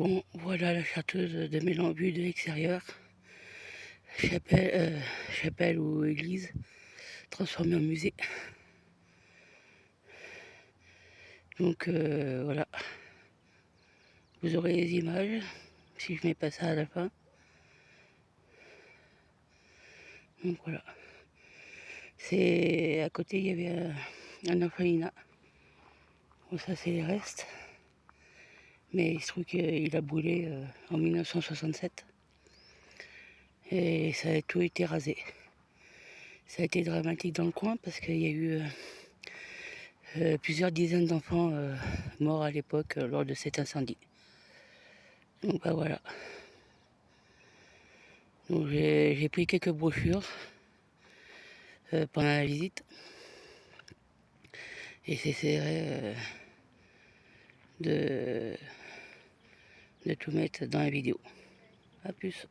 Bon, voilà la chartreuse de Mélan vue de l'extérieur. Chapelle ou église transformée en musée. Donc voilà, vous aurez les images si je mets pas ça à la fin. Donc voilà, c'est à côté il y avait un orphelinat. Bon, ça c'est les restes, mais il se trouve qu'il a brûlé en 1967 et ça a tout été rasé. Ça a été dramatique dans le coin parce qu'il y a eu plusieurs dizaines d'enfants morts à l'époque lors de cet incendie. Donc bah voilà. Donc j'ai pris quelques brochures pendant la visite et j'essaierai de tout mettre dans la vidéo. A plus.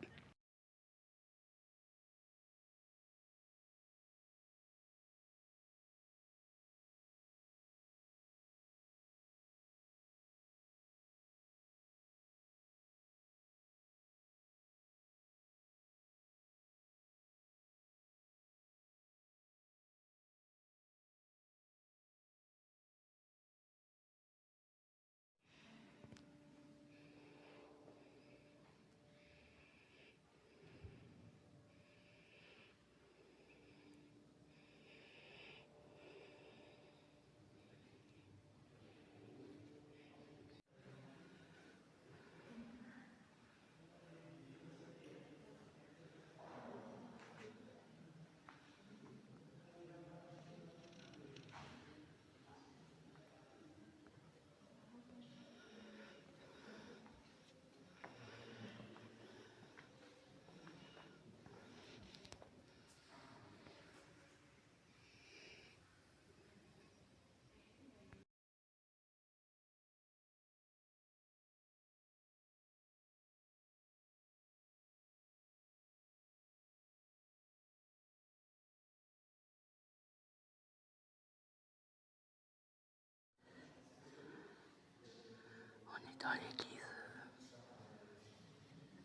On est dans l'église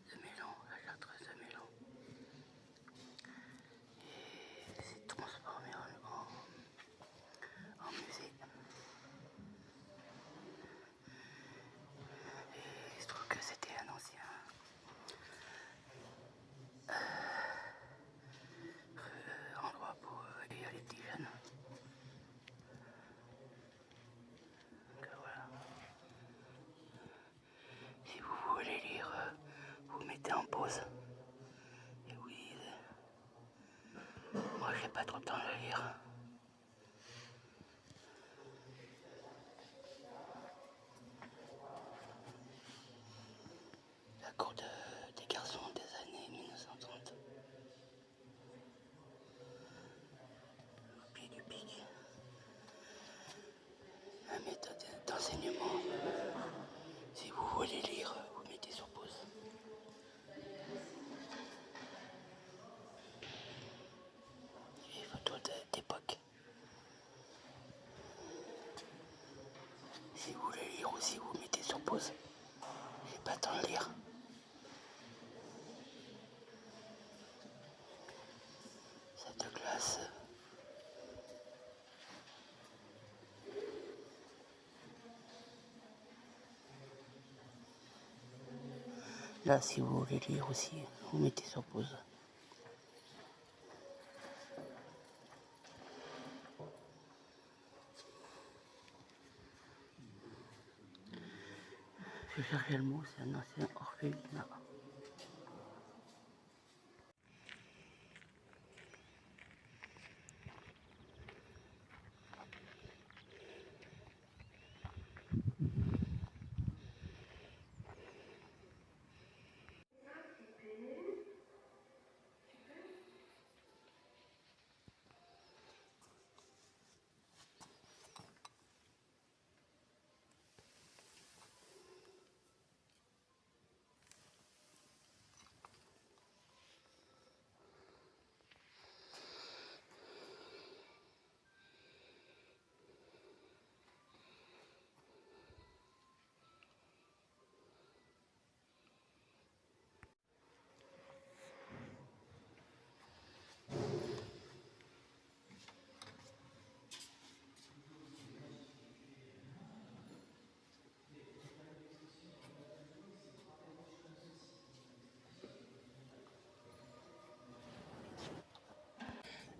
de Mélan, la chartreuse de Mélan. Et c'est transformé en musée. Et il se trouve que c'était un ancien endroit pour accueillir les petits jeunes. Donc voilà. Si vous voulez lire, vous mettez en pause. Et oui, moi j'ai pas trop le temps de le lire. La cour des garçons des années 1930. Au pied du pic. La méthode d'enseignement. Si vous voulez lire, vous mettez sur pause. Les photos d'époque. Si vous voulez lire aussi, vous mettez sur pause. J'ai pas le temps de lire. Cette glace. Là, si vous voulez lire aussi, vous mettez sur pause. Je cherchais le mot, c'est un ancien orphelinat.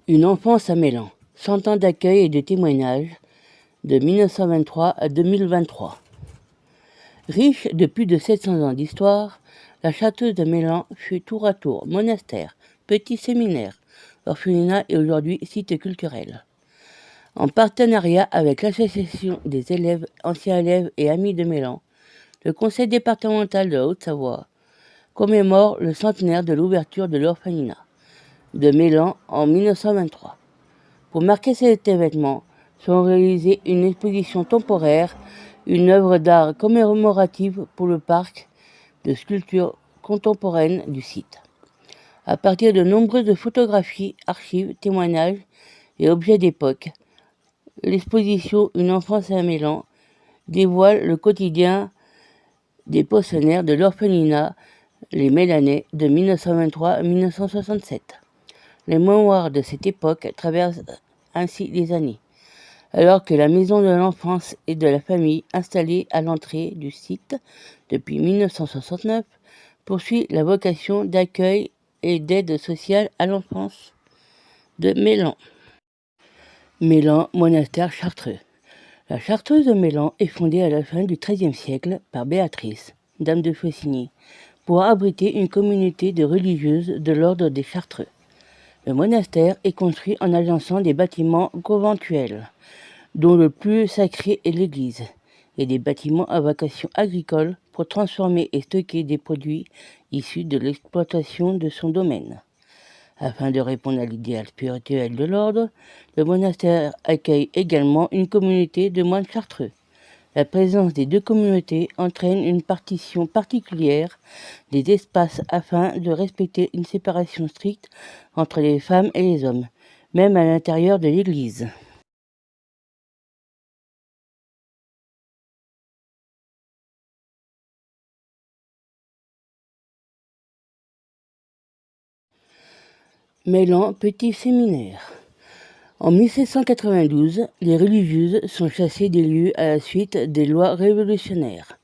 Une enfance à Mélan, 100 ans d'accueil et de témoignages, de 1923 à 2023. Riche de plus de 700 ans d'histoire, la Chartreuse de Mélan fut tour à tour monastère, petit séminaire, orphelinat et aujourd'hui site culturel. En partenariat avec l'association des élèves, anciens élèves et amis de Mélan, le conseil départemental de la Haute-Savoie commémore le centenaire de l'ouverture de l'orphelinat de Mélan en 1923. Pour marquer cet événement, sont réalisées une exposition temporaire, une œuvre d'art commémorative pour le parc de sculptures contemporaines du site. À partir de nombreuses photographies, archives, témoignages et objets d'époque, l'exposition Une enfance à Mélan dévoile le quotidien des pensionnaires de l'orphelinat Les Mélanais de 1923 à 1967. Les mémoires de cette époque traversent ainsi les années, alors que la maison de l'enfance et de la famille installée à l'entrée du site depuis 1969 poursuit la vocation d'accueil et d'aide sociale à l'enfance de Mélan. Mélan, monastère chartreux. La Chartreuse de Mélan est fondée à la fin du XIIIe siècle par Béatrice, dame de Faucigny, pour abriter une communauté de religieuses de l'ordre des Chartreux. Le monastère est construit en agençant des bâtiments conventuels, dont le plus sacré est l'église, et des bâtiments à vocation agricole pour transformer et stocker des produits issus de l'exploitation de son domaine. Afin de répondre à l'idéal spirituel de l'ordre, le monastère accueille également une communauté de moines chartreux. La présence des deux communautés entraîne une partition particulière des espaces afin de respecter une séparation stricte entre les femmes et les hommes, même à l'intérieur de l'église. Mélan, petit séminaire. En 1792, les religieuses sont chassées des lieux à la suite des lois révolutionnaires.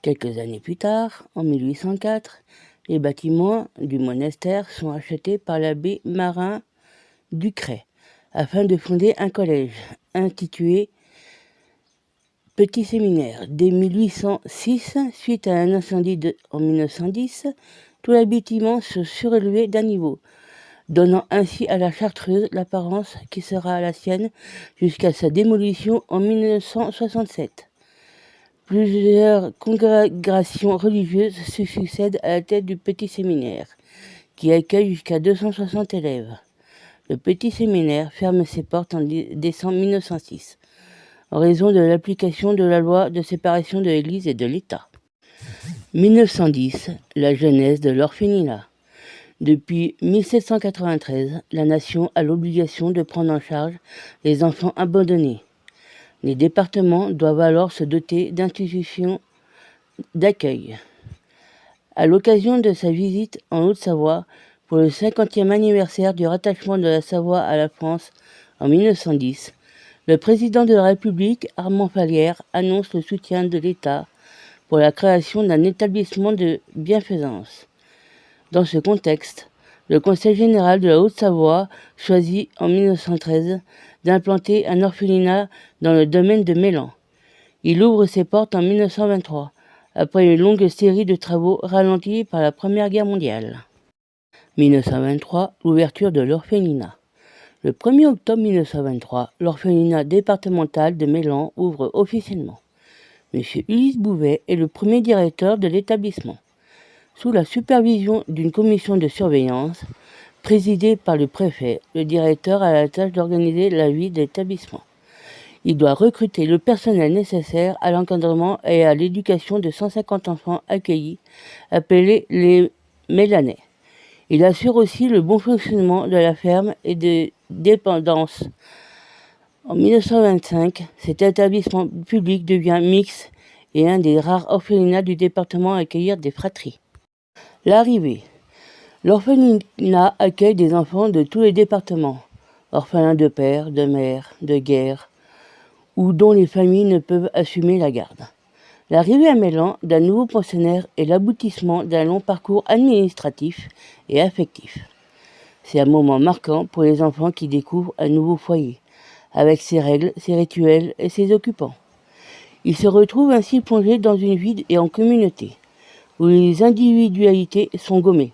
Quelques années plus tard, en 1804, les bâtiments du monastère sont achetés par l'abbé Marin Ducret afin de fonder un collège intitulé Petit Séminaire. Dès 1806, suite à un incendie en 1910, tous les bâtiments se surélevés d'un niveau, donnant ainsi à la Chartreuse l'apparence qui sera la sienne jusqu'à sa démolition en 1967. Plusieurs congrégations religieuses se succèdent à la tête du Petit Séminaire, qui accueille jusqu'à 260 élèves. Le Petit Séminaire ferme ses portes en décembre 1906, en raison de l'application de la loi de séparation de l'Église et de l'État. 1910, la genèse de l'orphelinat. Depuis 1793, la nation a l'obligation de prendre en charge les enfants abandonnés. Les départements doivent alors se doter d'institutions d'accueil. À l'occasion de sa visite en Haute-Savoie pour le 50e anniversaire du rattachement de la Savoie à la France en 1910, le président de la République, Armand Fallières, annonce le soutien de l'État pour la création d'un établissement de bienfaisance. Dans ce contexte, le Conseil général de la Haute-Savoie choisit en 1913 d'implanter un orphelinat dans le domaine de Mélan. Il ouvre ses portes en 1923, après une longue série de travaux ralentis par la Première Guerre mondiale. 1923, l'ouverture de l'orphelinat. Le 1er octobre 1923, l'orphelinat départemental de Mélan ouvre officiellement. M. Ulysse Bouvet est le premier directeur de l'établissement, sous la supervision d'une commission de surveillance présidée par le préfet. Le directeur a la tâche d'organiser la vie de l'établissement. Il doit recruter le personnel nécessaire à l'encadrement et à l'éducation de 150 enfants accueillis, appelés les Mélanais. Il assure aussi le bon fonctionnement de la ferme et des dépendances. En 1925, cet établissement public devient mixte et un des rares orphelinats du département à accueillir des fratries. L'arrivée. L'orphelinat accueille des enfants de tous les départements, orphelins de père, de mère, de guerre, ou dont les familles ne peuvent assumer la garde. L'arrivée à Mélan d'un nouveau pensionnaire est l'aboutissement d'un long parcours administratif et affectif. C'est un moment marquant pour les enfants qui découvrent un nouveau foyer, avec ses règles, ses rituels et ses occupants. Ils se retrouvent ainsi plongés dans une vie et en communauté, où les individualités sont gommées.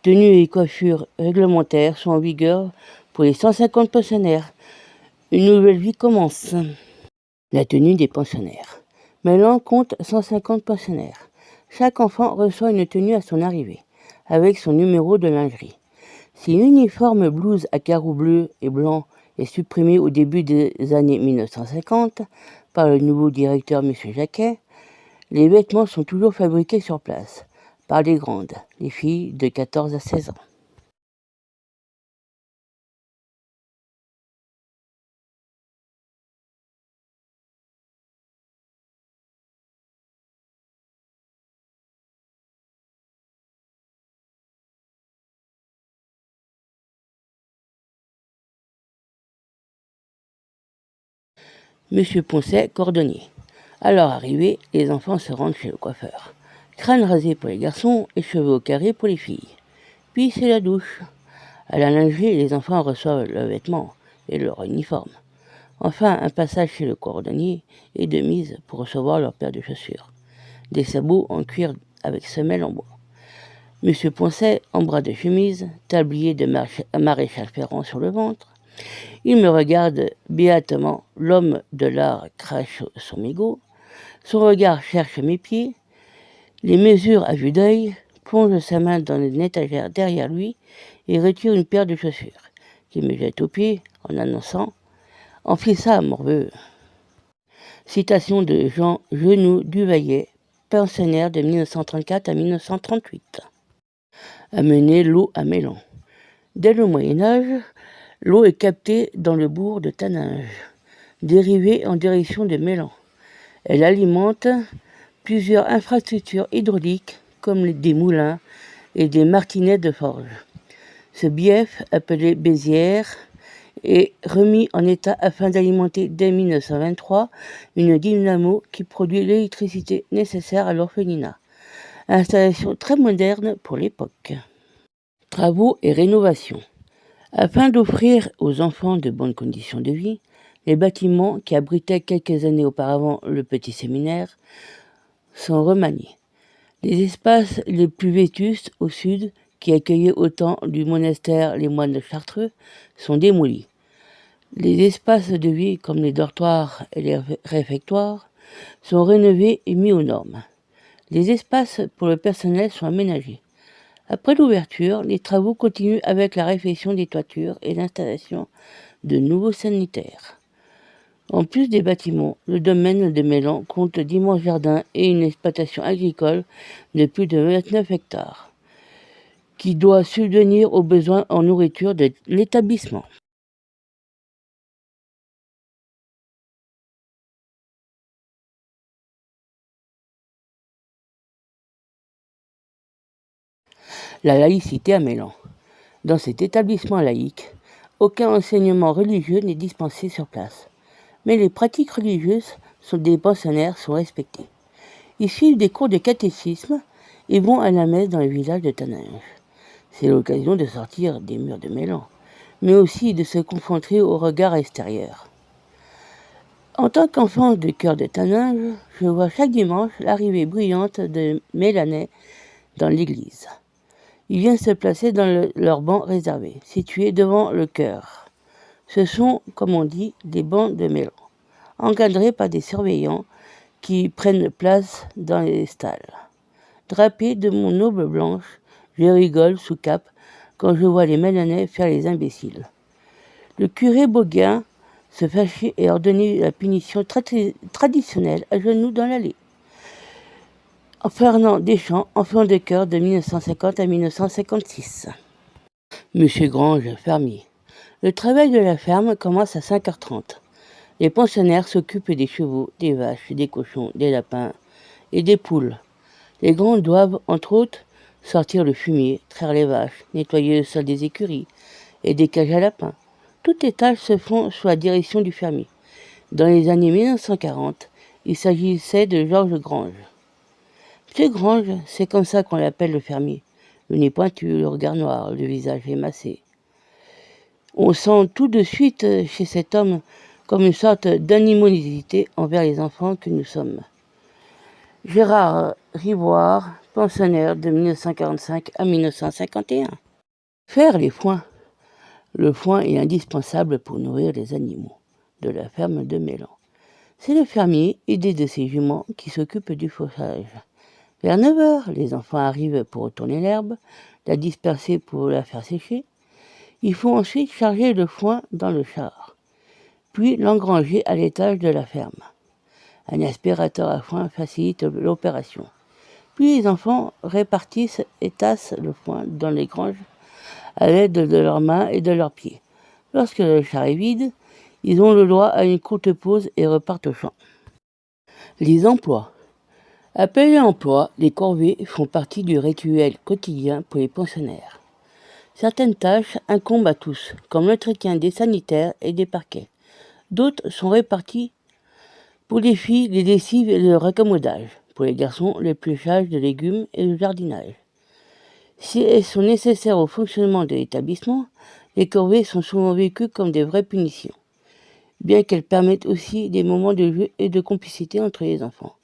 Tenues et coiffures réglementaires sont en vigueur pour les 150 pensionnaires. Une nouvelle vie commence. La tenue des pensionnaires. Mélan compte 150 pensionnaires. Chaque enfant reçoit une tenue à son arrivée, avec son numéro de lingerie. Si l'uniforme blouse à carreaux bleus et blancs est supprimé au début des années 1950 par le nouveau directeur M. Jacquet, les vêtements sont toujours fabriqués sur place, par les grandes, les filles de 14 à 16 ans. Monsieur Poncet, cordonnier. Alors arrivés, les enfants se rendent chez le coiffeur. Crâne rasé pour les garçons et cheveux au carré pour les filles. Puis c'est la douche. À la lingerie, les enfants reçoivent leurs vêtements et leur uniforme. Enfin, un passage chez le cordonnier est de mise pour recevoir leur paire de chaussures. Des sabots en cuir avec semelles en bois. Monsieur Poncet, en bras de chemise, tablier de maréchal Ferrand sur le ventre. Il me regarde béatement, l'homme de l'art crache son mégot. Son regard cherche mes pieds, les mesure à vue d'œil, plonge sa main dans une étagère derrière lui et retire une paire de chaussures, qu'il me jette aux pieds en annonçant « Enfile ça, morveux !» Citation de Jean Genoux Duvaillet, pensionnaire de 1934 à 1938. Amener l'eau à Mélan. Dès le Moyen-Âge, l'eau est captée dans le bourg de Taninges, dérivée en direction de Mélan. Elle alimente plusieurs infrastructures hydrauliques comme des moulins et des martinets de forge. Ce bief, appelé Bézières, est remis en état afin d'alimenter dès 1923 une dynamo qui produit l'électricité nécessaire à l'orphelinat. Installation très moderne pour l'époque. Travaux et rénovations. Afin d'offrir aux enfants de bonnes conditions de vie, les bâtiments qui abritaient quelques années auparavant le petit séminaire sont remaniés. Les espaces les plus vétustes au sud, qui accueillaient au temps du monastère les moines de Chartreux, sont démolis. Les espaces de vie, comme les dortoirs et les réfectoires, sont rénovés et mis aux normes. Les espaces pour le personnel sont aménagés. Après l'ouverture, les travaux continuent avec la réfection des toitures et l'installation de nouveaux sanitaires. En plus des bâtiments, le domaine de Mélan compte d'immenses jardins et une exploitation agricole de plus de 29 hectares, qui doit subvenir aux besoins en nourriture de l'établissement. La laïcité à Mélan. Dans cet établissement laïque, aucun enseignement religieux n'est dispensé sur place, mais les pratiques religieuses des pensionnaires sont respectées. Ils suivent des cours de catéchisme et vont à la messe dans le village de Taninges. C'est l'occasion de sortir des murs de Mélan, mais aussi de se confronter au regard extérieur. En tant qu'enfant de cœur de Taninges, je vois chaque dimanche l'arrivée bruyante de Mélanais dans l'église. Ils viennent se placer dans leur banc réservé, situé devant le chœur. Ce sont, comme on dit, des bancs de Mélan, encadrés par des surveillants qui prennent place dans les stalles. Drapé de mon aube blanche, je rigole sous cape quand je vois les Mélanais faire les imbéciles. Le curé Beauguin se fâchait et ordonnait la punition traditionnelle à genoux dans l'allée. Fernand Deschamps, enfant de chœur de 1950 à 1956. Monsieur Grange, fermier. Le travail de la ferme commence à 5h30. Les pensionnaires s'occupent des chevaux, des vaches, des cochons, des lapins et des poules. Les grands doivent, entre autres, sortir le fumier, traire les vaches, nettoyer le sol des écuries et des cages à lapins. Toutes les tâches se font sous la direction du fermier. Dans les années 1940, il s'agissait de Georges Grange. Monsieur Grange, c'est comme ça qu'on l'appelle le fermier. Le nez pointu, le regard noir, le visage émacé. On sent tout de suite chez cet homme comme une sorte d'animosité envers les enfants que nous sommes. Gérard Rivoire, pensionnaire de 1945 à 1951. Faire les foins. Le foin est indispensable pour nourrir les animaux de la ferme de Mélan. C'est le fermier, aidé de ses juments, qui s'occupe du fauchage. Vers 9 heures, les enfants arrivent pour retourner l'herbe, la disperser pour la faire sécher. Il faut ensuite charger le foin dans le char, puis l'engranger à l'étage de la ferme. Un aspirateur à foin facilite l'opération. Puis les enfants répartissent et tassent le foin dans les granges à l'aide de leurs mains et de leurs pieds. Lorsque le char est vide, ils ont le droit à une courte pause et repartent au champ. Les emplois. Appelés emploi, les corvées font partie du rituel quotidien pour les pensionnaires. Certaines tâches incombent à tous, comme l'entretien des sanitaires et des parquets. D'autres sont réparties pour les filles, les lessives et le raccommodage. Pour les garçons, l'épluchage de légumes et le jardinage. Si elles sont nécessaires au fonctionnement de l'établissement, les corvées sont souvent vécues comme des vraies punitions, bien qu'elles permettent aussi des moments de jeu et de complicité entre les enfants.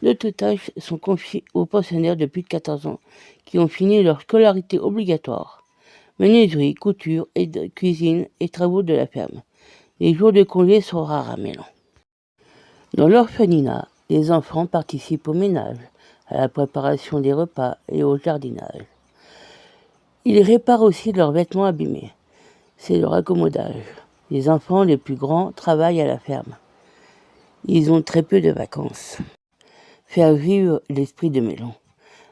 D'autres tâches sont confiées aux pensionnaires de plus de 14 ans qui ont fini leur scolarité obligatoire. Menuiserie, couture, cuisine et travaux de la ferme. Les jours de congé sont rares à Mélan. Dans l'orphelinat, les enfants participent au ménage, à la préparation des repas et au jardinage. Ils réparent aussi leurs vêtements abîmés. C'est leur accommodage. Les enfants les plus grands travaillent à la ferme. Ils ont très peu de vacances. Faire vivre l'esprit de Mélan.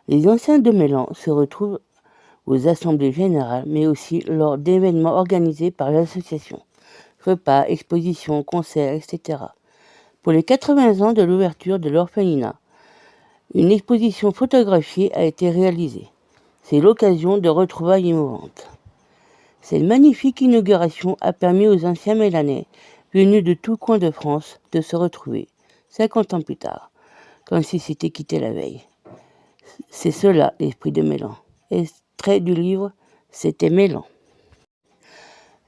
Les anciens de Mélan se retrouvent aux assemblées générales, mais aussi lors d'événements organisés par l'association. Repas, expositions, concerts, etc. Pour les 80 ans de l'ouverture de l'orphelinat, une exposition photographiée a été réalisée. C'est l'occasion de retrouvailles émouvantes. Cette magnifique inauguration a permis aux anciens Mélanais, venus de tous coins de France, de se retrouver, 50 ans plus tard, comme si c'était quitté la veille. C'est cela l'esprit de Mélan. Extrait du livre « C'était Mélan ».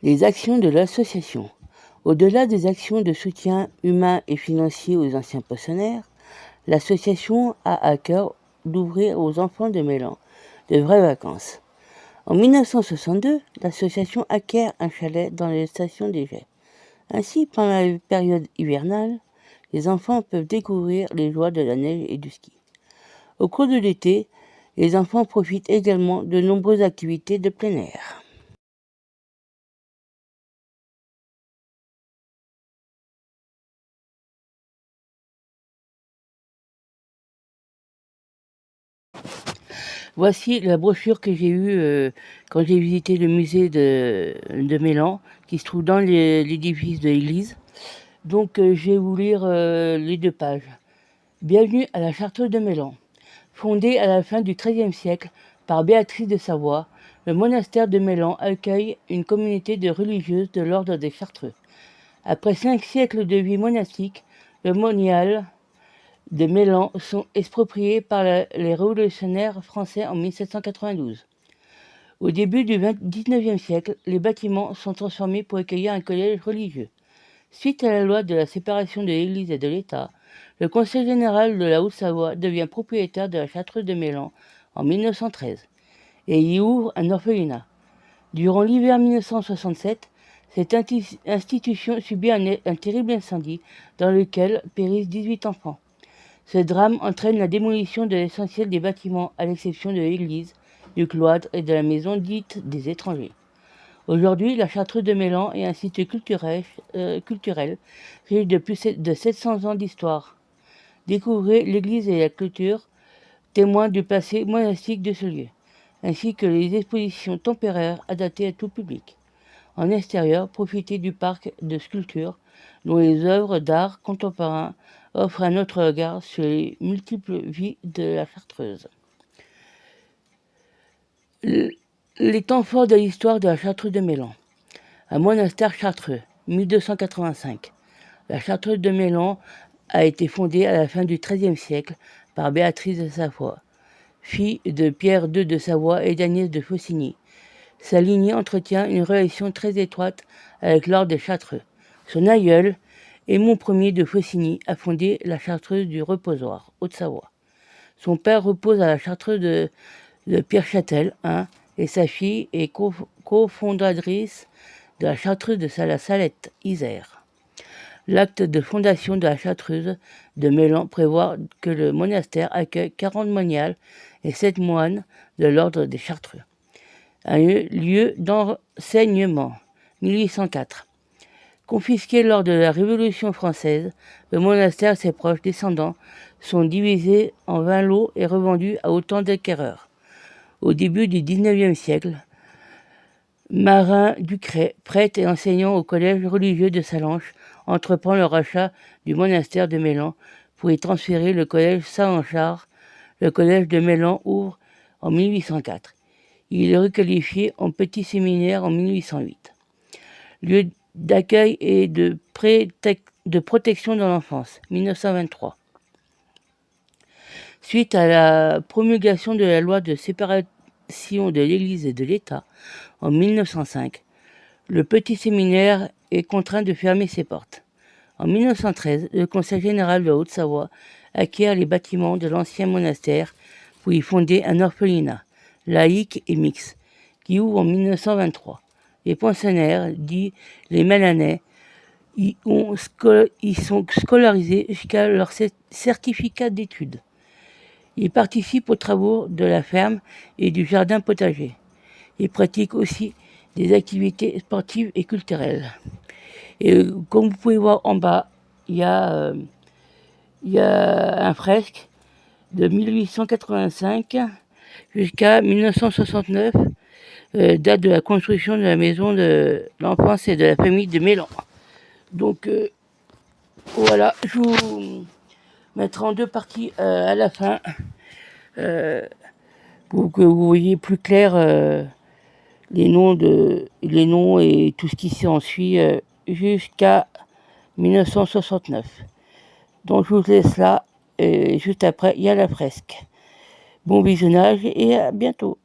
Les actions de l'association. Au-delà des actions de soutien humain et financier aux anciens pensionnaires, l'association a à cœur d'ouvrir aux enfants de Mélan de vraies vacances. En 1962, l'association acquiert un chalet dans la station des Jets. Ainsi, pendant la période hivernale, les enfants peuvent découvrir les joies de la neige et du ski. Au cours de l'été, les enfants profitent également de nombreuses activités de plein air. Voici la brochure que j'ai eue quand j'ai visité le musée de Mélan, qui se trouve dans l'édifice de l'église. Donc je vais vous lire les 2 pages. Bienvenue à la Chartreuse de Mélan. Fondée à la fin du XIIIe siècle par Béatrice de Savoie, le monastère de Mélan accueille une communauté de religieuses de l'ordre des Chartreux. Après 5 siècles de vie monastique, le monial de Mélan sont expropriés par les révolutionnaires français en 1792. Au début du XIXe siècle, les bâtiments sont transformés pour accueillir un collège religieux. Suite à la loi de la séparation de l'Église et de l'État, le Conseil général de la Haute-Savoie devient propriétaire de la Chartreuse de Mélan en 1913 et y ouvre un orphelinat. Durant l'hiver 1967, cette institution subit un terrible incendie dans lequel périssent 18 enfants. Ce drame entraîne la démolition de l'essentiel des bâtiments, à l'exception de l'église, du cloître et de la maison dite des étrangers. Aujourd'hui, la Chartreuse de Mélan est un site culturel riche de plus de 700 ans d'histoire. Découvrez l'église et la clôture, témoins du passé monastique de ce lieu, ainsi que les expositions temporaires adaptées à tout public. En extérieur, profitez du parc de sculptures, dont les œuvres d'art contemporain offrent un autre regard sur les multiples vies de la Chartreuse. Les temps forts de l'histoire de la Chartreuse de Mélan. Un monastère chartreux, 1285. La Chartreuse de Mélan a été fondée à la fin du XIIIe siècle par Béatrice de Savoie, fille de Pierre II de Savoie et d'Agnès de Faucigny. Sa lignée entretient une relation très étroite avec l'ordre des Chartreux. Son aïeul, Aymon Ier de Faucigny, a fondé la Chartreuse du Reposoir, Haute-Savoie. Son père repose à la Chartreuse de Pierre-Châtel, et sa fille est cofondatrice de la Chartreuse de la Salette, Isère. L'acte de fondation de la Chartreuse de Mélan prévoit que le monastère accueille 40 moniales et 7 moines de l'ordre des Chartreux. Un lieu d'enseignement, 1804. Confisqué lors de la Révolution française, le monastère et ses proches descendants sont divisés en 20 lots et revendus à autant d'acquéreurs. Au début du XIXe siècle, Marin Ducret, prêtre et enseignant au collège religieux de Sallanches, entreprend le rachat du monastère de Mélan pour y transférer le collège Saint-Anchard. Le collège de Mélan ouvre en 1804. Il est requalifié en petit séminaire en 1808. Lieu d'accueil et de protection de l'enfance, 1923. Suite à la promulgation de la loi de séparation de l'Église et de l'État en 1905, le petit séminaire est contraint de fermer ses portes. En 1913, le Conseil général de Haute-Savoie acquiert les bâtiments de l'ancien monastère pour y fonder un orphelinat, laïque et mixte, qui ouvre en 1923. Les pensionnaires, dits les Mélanais, y sont scolarisés jusqu'à leur certificat d'études. Ils participent aux travaux de la ferme et du jardin potager. Ils pratiquent aussi des activités sportives et culturelles. Et comme vous pouvez voir en bas, il y a un fresque de 1885 jusqu'à 1969, date de la construction de la maison de l'enfance et de la famille de Mélan. Donc voilà, je vous mettrai en deux parties à la fin pour que vous voyez plus clair les noms et tout ce qui s'ensuit jusqu'à 1969. Donc je vous laisse là, et juste après il y a la fresque. Bon visionnage et à bientôt.